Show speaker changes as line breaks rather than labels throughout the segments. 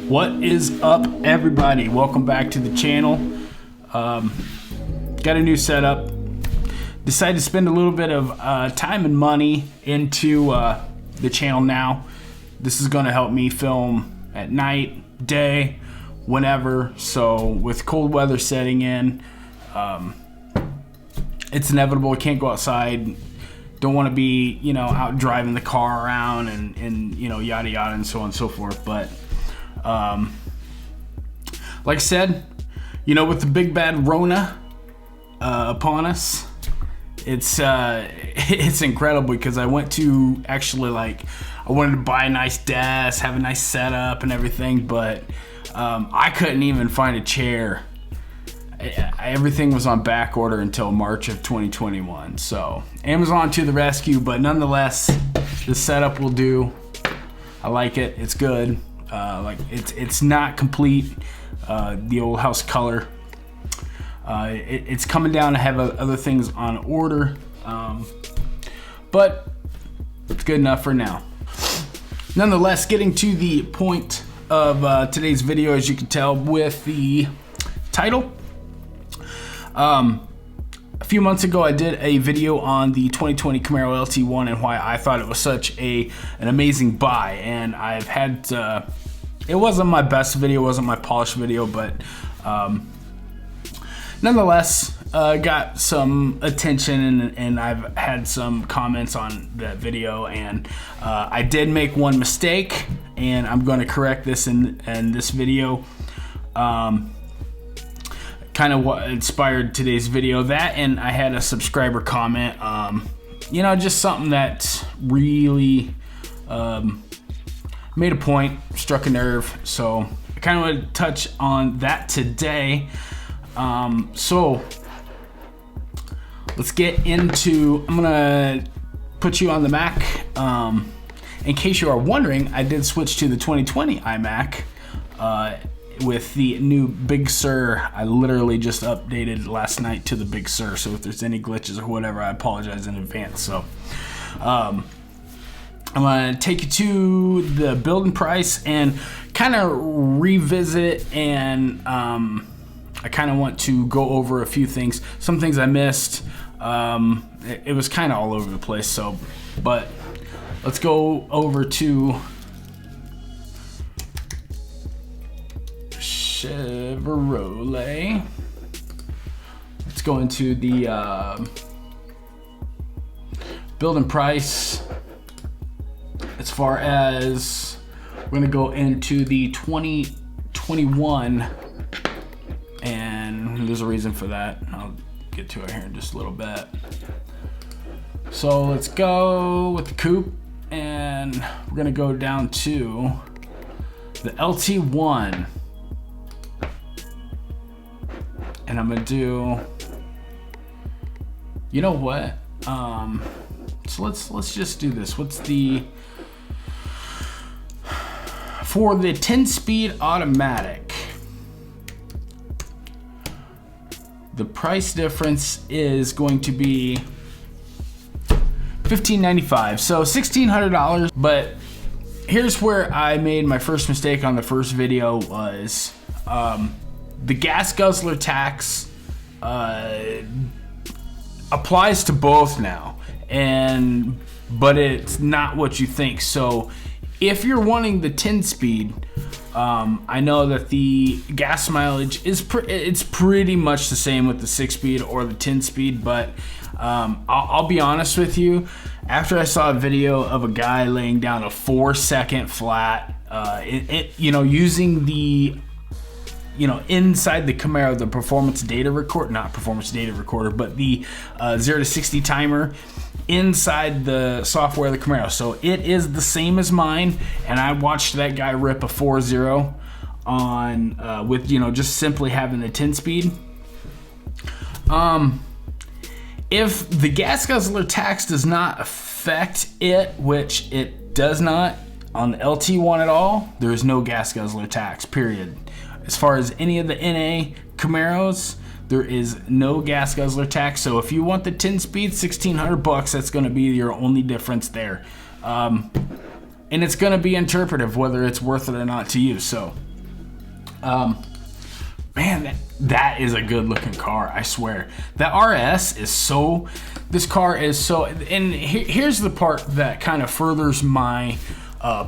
What is up, everybody? Welcome back to the channel. Got a new setup. Decided to spend a little bit of time and money into the channel now. This is going to help me film at night, day, whenever. So with cold weather setting in, it's inevitable. I can't go outside. Don't want to be, out driving the car around and yada yada and so on and so forth. But like I said, with the big bad Rona upon us, it's incredible because I went to actually I wanted to buy a nice desk, have a nice setup and everything, but I couldn't even find a chair. Everything was on back order until March of 2021. So Amazon to the rescue, but nonetheless, the setup will do. I like it. It's good. It's not complete. The old house color. It's coming down. I have other things on order, but it's good enough for now. Nonetheless, getting to the point of today's video, as you can tell with the title. A few months ago, I did a video on the 2020 Camaro LT1 and why I thought it was such an amazing buy. And I've had, it wasn't my best video, it wasn't my polished video, but nonetheless, got some attention and I've had some comments on that video. And I did make one mistake, and I'm going to correct this in this video. Kind of what inspired today's video, that, and I had a subscriber comment, just something that really made a point, struck a nerve. So I kind of want to touch on that today. So let's get into, I'm gonna put you on the Mac. In case you are wondering, I did switch to the 2020 iMac with the new Big Sur. I literally just updated last night to the Big Sur, so if there's any glitches or whatever, I apologize in advance. So I'm gonna take you to the building price and kind of revisit, and I kind of want to go over a few things. Some things I missed. It was kind of all over the place, so, but let's go over to Chevrolet. Let's go into the building price. As far as, we're gonna go into the 2021, and there's a reason for that. I'll get to it here in just a little bit. So let's go with the coupe, and we're gonna go down to the LT1. And I'm gonna do, you know what? So let's just do this. What's the, for the 10-speed automatic, the price difference is going to be $1,595, so $1,600. But here's where I made my first mistake on the first video was, the gas guzzler tax applies to both now, but it's not what you think. So if you're wanting the 10-speed, I know that the gas mileage is it's pretty much the same with the 6-speed or the 10-speed, but I'll be honest with you. After I saw a video of a guy laying down a 4-second flat, using the inside the Camaro, the performance data record, not performance data recorder, but the 0 to 60 timer inside the software of the Camaro. So it is the same as mine, and I watched that guy rip a 4.0 on with just simply having the 10-speed. If the gas guzzler tax does not affect it, which it does not on the LT1 at all, there is no gas guzzler tax, period. As far as any of the NA Camaros, there is no gas guzzler tax. So if you want the 10-speed, $1,600, that's going to be your only difference there. And it's going to be interpretive whether it's worth it or not to you. So Man, that is a good looking car, I swear. The RS is so, this car is so, and here's the part that kind of furthers my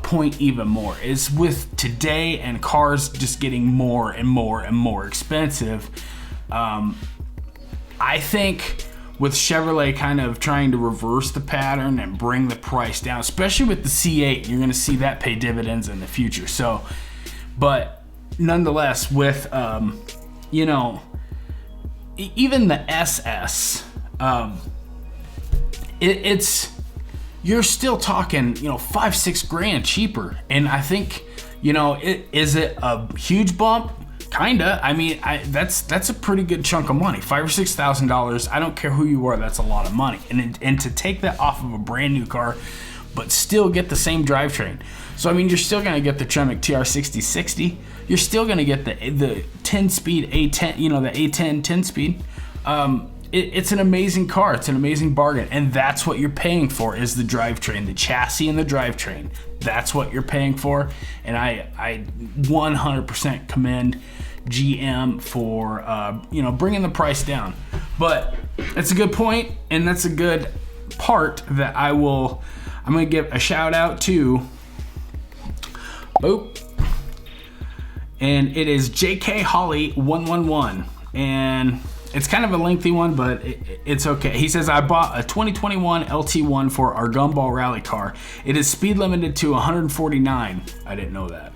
point even more, is with today and cars just getting more and more and more expensive. I think with Chevrolet kind of trying to reverse the pattern and bring the price down, especially with the C8, you're going to see that pay dividends in the future. So, but nonetheless, with, you know, even the SS, it's, you're still talking, you know, $5-6 grand cheaper. And I think, you know, is it a huge bump? Kinda. I mean, that's a pretty good chunk of money. $5,000 or $6,000. I don't care who you are. That's a lot of money. And to take that off of a brand new car, but still get the same drivetrain. So I mean, you're still gonna get the Tremec TR6060. You're still gonna get the 10-speed A10. You know, the A10 10-speed. It's an amazing car. It's an amazing bargain, and that's what you're paying for, is the drivetrain, the chassis and the drivetrain. That's what you're paying for, and I 100% commend GM for you know, bringing the price down. But that's a good point, and that's a good part that I'm gonna give a shout out to. Boop. And it is JK Holly 111, and it's kind of a lengthy one, but it's okay. He says, I bought a 2021 LT1 for our Gumball rally car. It is speed limited to 149. I didn't know that.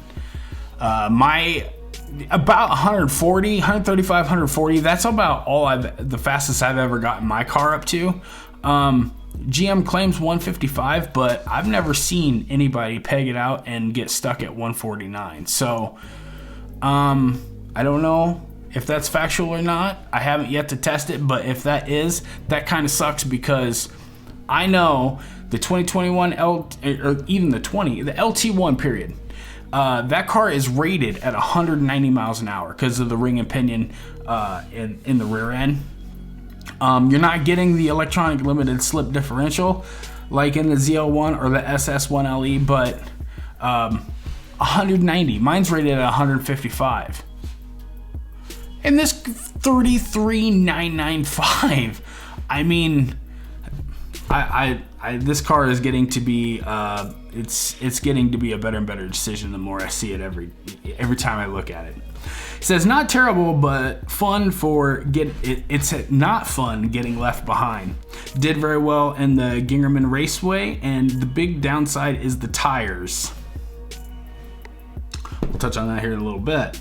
About 140, 135, 140. That's about the fastest I've ever gotten my car up to. GM claims 155, but I've never seen anybody peg it out and get stuck at 149. So, I don't know if that's factual or not. I haven't yet to test it, but if that is, that kind of sucks, because I know the 2021 or even the LT1 period, that car is rated at 190 miles an hour because of the ring and pinion in the rear end. You're not getting the electronic limited slip differential like in the ZL1 or the SS1LE, but 190. Mine's rated at 155. And this 33,995. I mean, this car is getting to be it's getting to be a better and better decision the more I see it every time I look at it. It says, not terrible, but fun it's not fun getting left behind. Did very well in the Gingerman Raceway, and the big downside is the tires. We'll touch on that here in a little bit.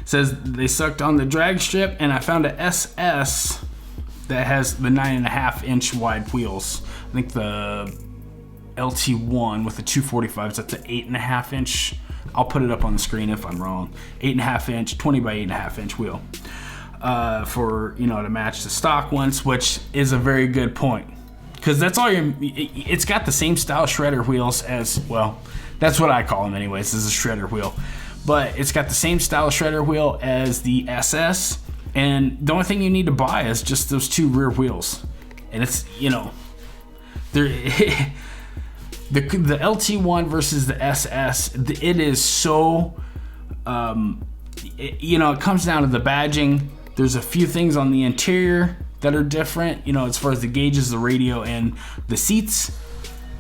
Says they sucked on the drag strip, and I found a SS that has the 9.5 inch wide wheels. I think the LT1 with the 245s, that's an 8.5 inch. I'll put it up on the screen if I'm wrong. 8.5 inch, 20 by 8.5 inch wheel for, you know, to match the stock ones, which is a very good point, because that's all it's got the same style shredder wheels as, well, that's what I call them anyways, is a shredder wheel. But it's got the same style shredder wheel as the SS, and the only thing you need to buy is just those two rear wheels. And it's, you know, the LT1 versus the SS, it is so, you know, it comes down to the badging. There's a few things on the interior that are different, you know, as far as the gauges, the radio, and the seats.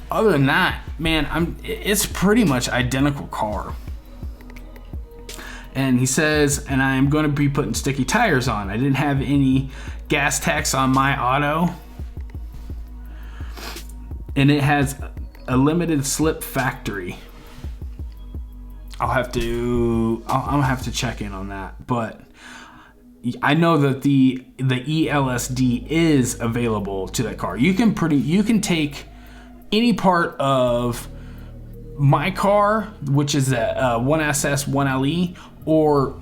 Other than that, man, it's pretty much identical car. And he says, and I'm going to be putting sticky tires on. I didn't have any gas tax on my auto. And it has a limited slip factory. I'm gonna have to check in on that. But I know that the ELSD is available to that car. You can take any part of my car, which is a 1SS 1LE, or,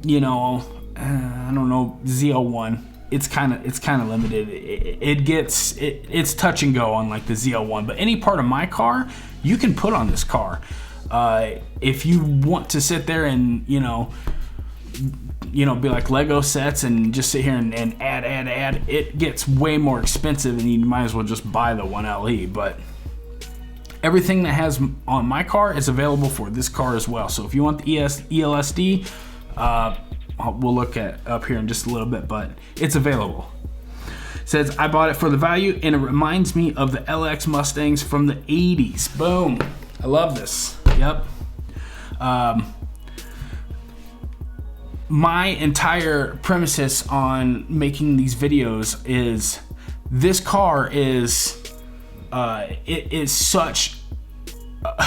you know, I don't know, ZL1. It's kind of limited. It's touch and go on like the ZL1, but any part of my car you can put on this car. If you want to sit there and you know be like Lego sets and just sit here and add, it gets way more expensive, and you might as well just buy the 1LE. But everything that has on my car is available for this car as well. So if you want the ELSD, We'll look at up here in just a little bit, but it's available. It says, I bought it for the value, and it reminds me of the LX Mustangs from the 80s. Boom. I love this. Yep. My entire premises on making these videos is this car is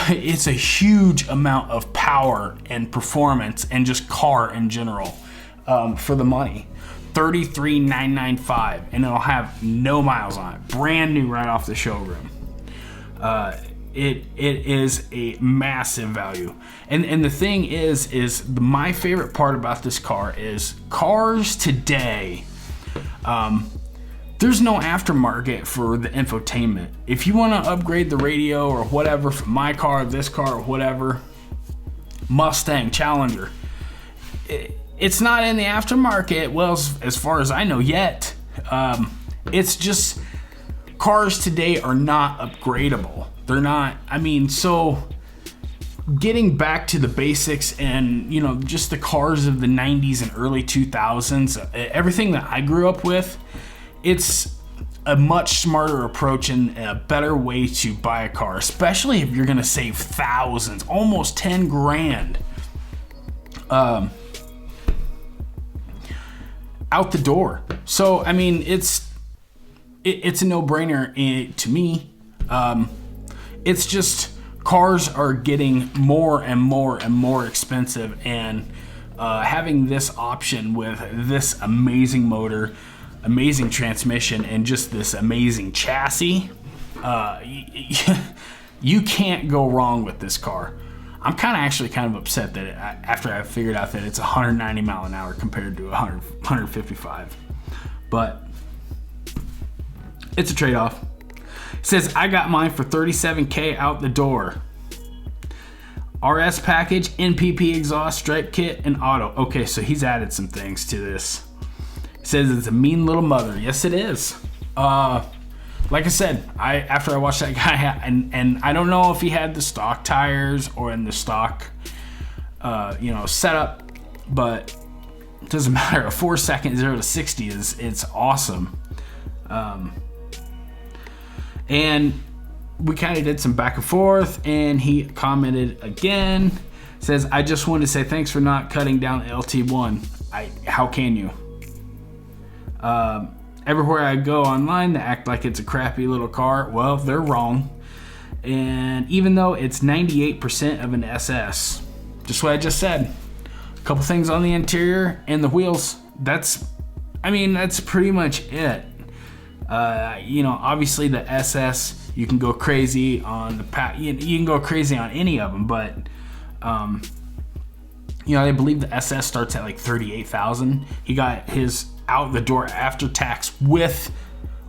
it's a huge amount of power and performance and just car in general for the money. $33,995, and it'll have no miles on it, brand new right off the showroom. It is a massive value, and the thing is my favorite part about this car is cars today. There's no aftermarket for the infotainment. If you want to upgrade the radio or whatever from my car, this car, or whatever, Mustang, Challenger, it's not in the aftermarket, well, as far as I know yet. It's just cars today are not upgradable. They're not, so getting back to the basics and, just the cars of the 90s and early 2000s, everything that I grew up with, it's a much smarter approach and a better way to buy a car, especially if you're gonna save thousands, almost 10 grand. Out the door. So, it's a no-brainer to me. It's just cars are getting more and more and more expensive, and having this option with this amazing motor, amazing transmission, and just this amazing chassis, you can't go wrong with this car. I'm kind of upset that after I figured out that it's 190 mile an hour compared to 155, but it's a trade-off. It says, I got mine for $37K out the door. RS package, NPP exhaust, stripe kit, and auto. Okay, so he's added some things to this. It says it's a mean little mother. Yes, it is. Like I said, after I watched that guy, and I don't know if he had the stock tires or in the stock, setup, but it doesn't matter. A 4-second 0 to 60 it's awesome. And we kind of did some back and forth, and he commented again. Says, I just wanted to say thanks for not cutting down LT1. How can you? Everywhere I go online, they act like it's a crappy little car. Well, they're wrong. And even though it's 98% of an SS, just what I just said, a couple things on the interior and the wheels, that's pretty much it. Obviously the SS, you can go crazy on the you can go crazy on any of them, but they believe the SS starts at like 38,000. He got his out the door after tax with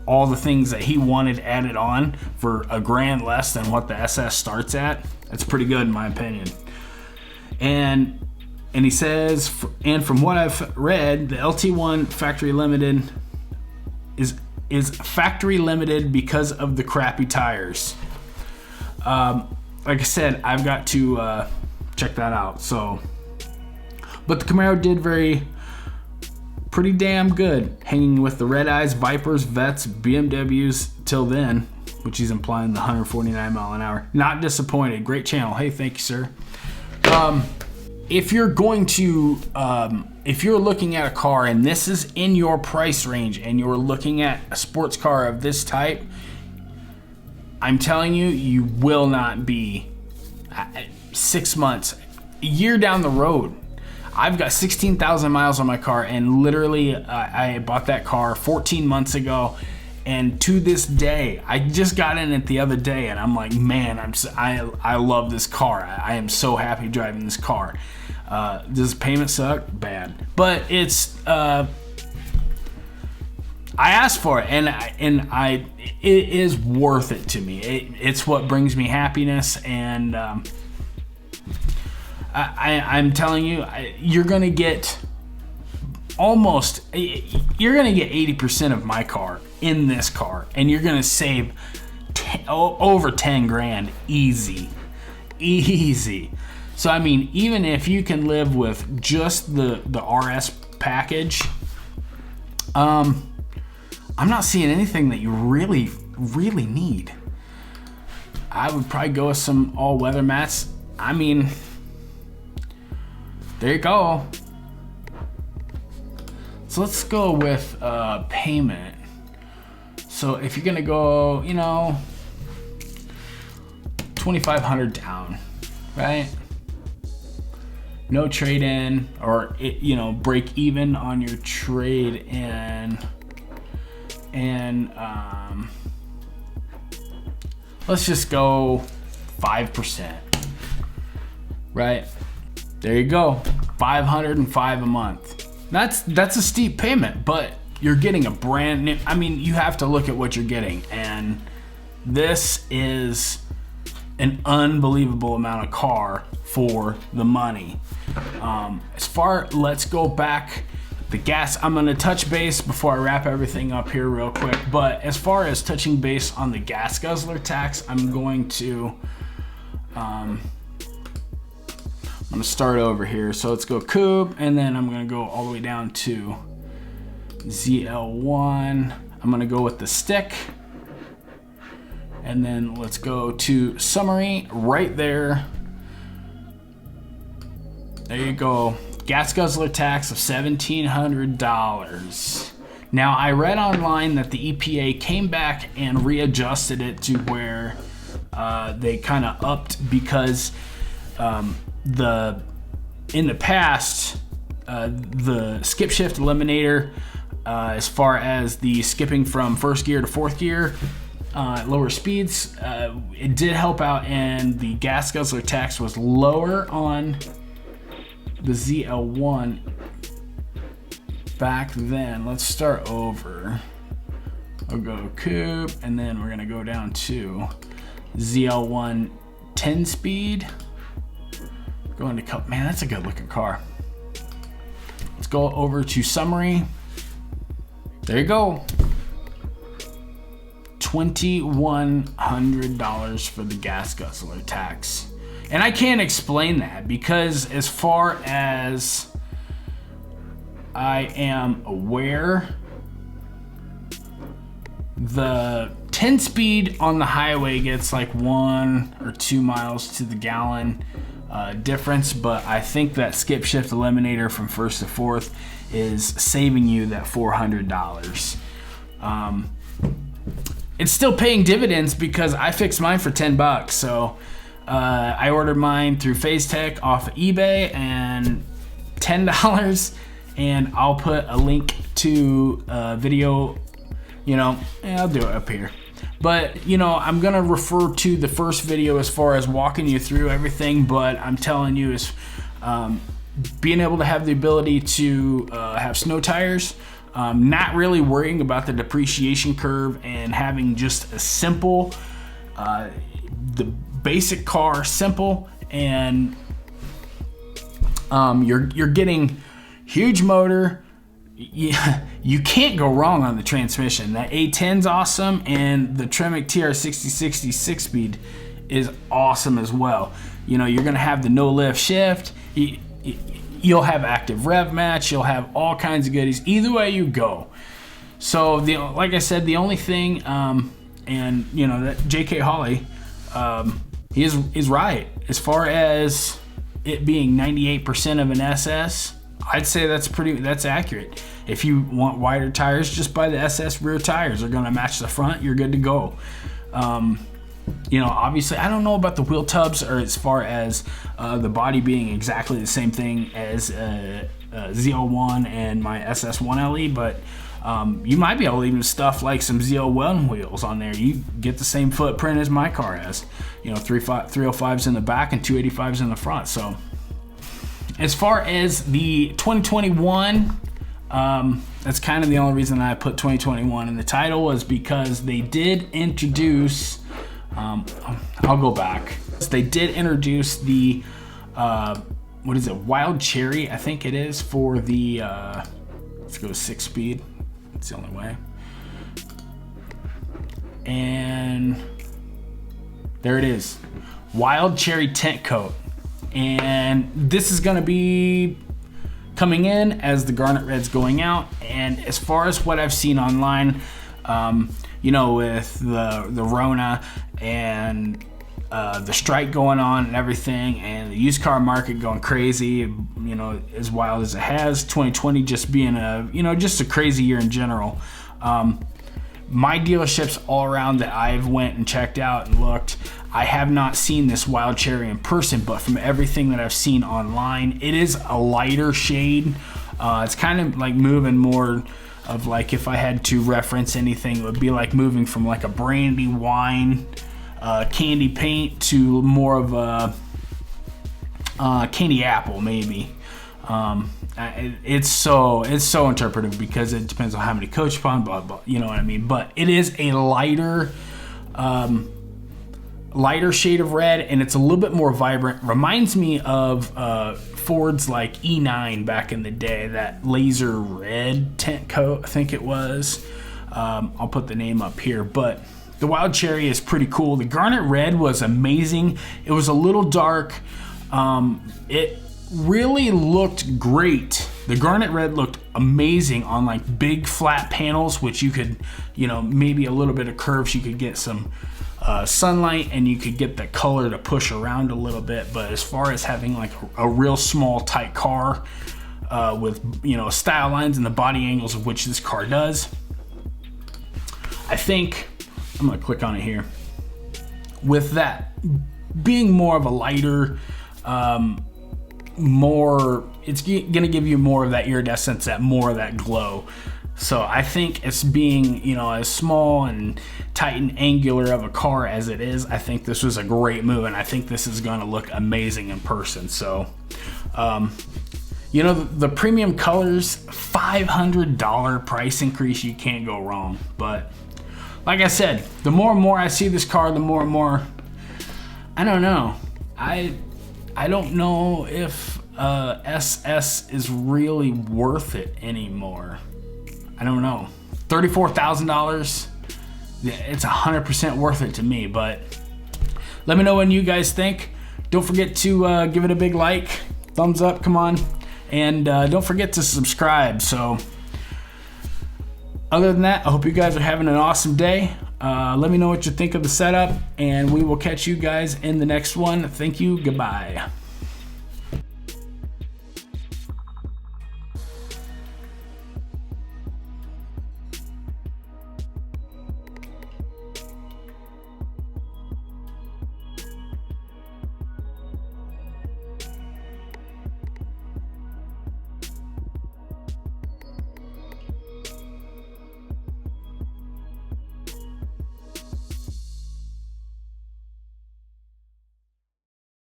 all the things that he wanted added on for $1,000 less than what the SS starts at. That's pretty good in my opinion. And he says, and from what I've read, the LT1 factory limited is factory limited because of the crappy tires. Like I said, I've got to check that out. So, but the Camaro did pretty damn good, hanging with the Red Eyes, Vipers, Vets, BMWs till then, which he's implying the 149 mile an hour. Not disappointed. Great channel. Hey, thank you, sir. If you're going to, if you're looking at a car and this is in your price range and you're looking at a sports car of this type, I'm telling you, you will not be 6 months, a year down the road. I've got 16,000 miles on my car, and literally I bought that car 14 months ago, and to this day, I just got in it the other day, and I'm like, man, I love this car. I am so happy driving this car. Does the payment suck? Bad, but it's I asked for it, and it is worth it to me. It's what brings me happiness, and I'm telling you, you're gonna get you're gonna get 80% of my car in this car, and you're gonna save over 10 grand easy. So I mean, even if you can live with just the RS package, I'm not seeing anything that you really need. I would probably go with some all-weather mats. I mean, there you go. So let's go with payment. So if you're gonna go, you know, $2,500 down, right? No trade-in, or you know, break even on your trade-in, and let's just go 5%, right? There you go, $505 a month. That's a steep payment, but you're getting a brand new, I mean, you have to look at what you're getting, and this is an unbelievable amount of car for the money. Let's go back, the gas, I'm gonna touch base before I wrap everything up here real quick, but as far as touching base on the gas guzzler tax, I'm going to, I'm gonna start over here. So let's go coupe, and then I'm gonna go all the way down to ZL1. I'm gonna go with the stick, and then let's go to summary right there. There you go. Gas guzzler tax of $1,700. Now I read online that the EPA came back and readjusted it to where they kind of upped, because in the past, the skip shift eliminator, as far as the skipping from first gear to fourth gear, lower speeds, it did help out, and the gas guzzler tax was lower on the ZL1 back then. Let's start over. I'll go coupe, and then we're gonna go down to ZL1 10 speed. Going to coupe, man, that's a good looking car. Let's go over to summary. There you go. $2,100 for the gas guzzler tax. And I can't explain that, because as far as I am aware, the 10 speed on the highway gets like 1 or 2 miles to the gallon difference, but I think that skip shift eliminator from first to fourth is saving you that $400. It's still paying dividends, because I fixed mine for $10. So I ordered mine through Phase Tech off of eBay, and $10, and I'll put a link to a video, you know, I'll do it up here. But, you know, I'm gonna refer to the first video as far as walking you through everything, but I'm telling you is being able to have the ability to have snow tires, not really worrying about the depreciation curve, and having just a simple, the basic car, simple, and you're getting huge motor. You can't go wrong on the transmission. That A10's awesome, and the Tremec TR6060 6-speed is awesome as well. You know, you're gonna have the no lift shift. You'll have active rev match. You'll have all kinds of goodies. Either way you go. So like I said, the only thing, and you know that J.K. Hawley, he is right as far as it being 98% of an SS. I'd say that's accurate. If you want wider tires, just buy the SS rear tires. They're gonna match the front. You're good to go. You know, obviously, I don't know about the wheel tubs, or as far as the body being exactly the same thing as ZL1 and my SS1LE, but you might be able to even stuff like some ZL1 wheels on there. You get the same footprint as my car has. You know, 305s in the back and 285s in the front. So as far as the 2021, that's kind of the only reason I put 2021 in the title, was because they did introduce, I'll go back. They did introduce the, what is it, Wild Cherry, I think it is, for the, let's go 6-speed. It's the only way. And there it is. Wild Cherry Tint Coat. and this is going to be coming in as the Garnet Red's going out. And as far as what I've seen online, you know, with the Rona and the strike going on and everything, and the used car market going crazy, you know, as wild as it has, 2020 just being a, you know, just a crazy year in general. My dealerships all around that I've went and checked out and looked, I have not seen this Wild Cherry in person, but from everything that I've seen online, it is a lighter shade. It's kind of like moving more of, like, if I had to reference anything, it would be like moving from like a brandy wine candy paint to more of a candy apple maybe. It's so interpretive because it depends on how many coach upon, blah blah, you know what I mean. But it is a lighter shade of red, and it's a little bit more vibrant. Reminds me of Ford's like E9 back in the day, that laser red tint coat, I think it was. I'll put the name up here, but the Wild Cherry is pretty cool. The Garnet Red was amazing. It was a little dark. It really looked great. The Garnet Red looked amazing on like big flat panels, which you could, you know, maybe a little bit of curves, you could get some sunlight and you could get the color to push around a little bit. But as far as having like a real small tight car with, you know, style lines and the body angles of which this car does, I think I'm gonna click on it here. With that being more of a lighter, it's gonna give you more of that iridescence, that more of that glow. So I think it's being, you know, as small and tight and angular of a car as it is, I think this was a great move, and I think this is gonna look amazing in person. So, you know, the premium colors, $500 price increase, you can't go wrong. But like I said, the more and more I see this car, the more and more, I don't know. I don't know if SS is really worth it anymore. I don't know. $34,000, it's 100% worth it to me, but let me know what you guys think. Don't forget to give it a big like, thumbs up, come on. And don't forget to subscribe. So other than that, I hope you guys are having an awesome day. Let me know what you think of the setup, and we will catch you guys in the next one. Thank you. Goodbye.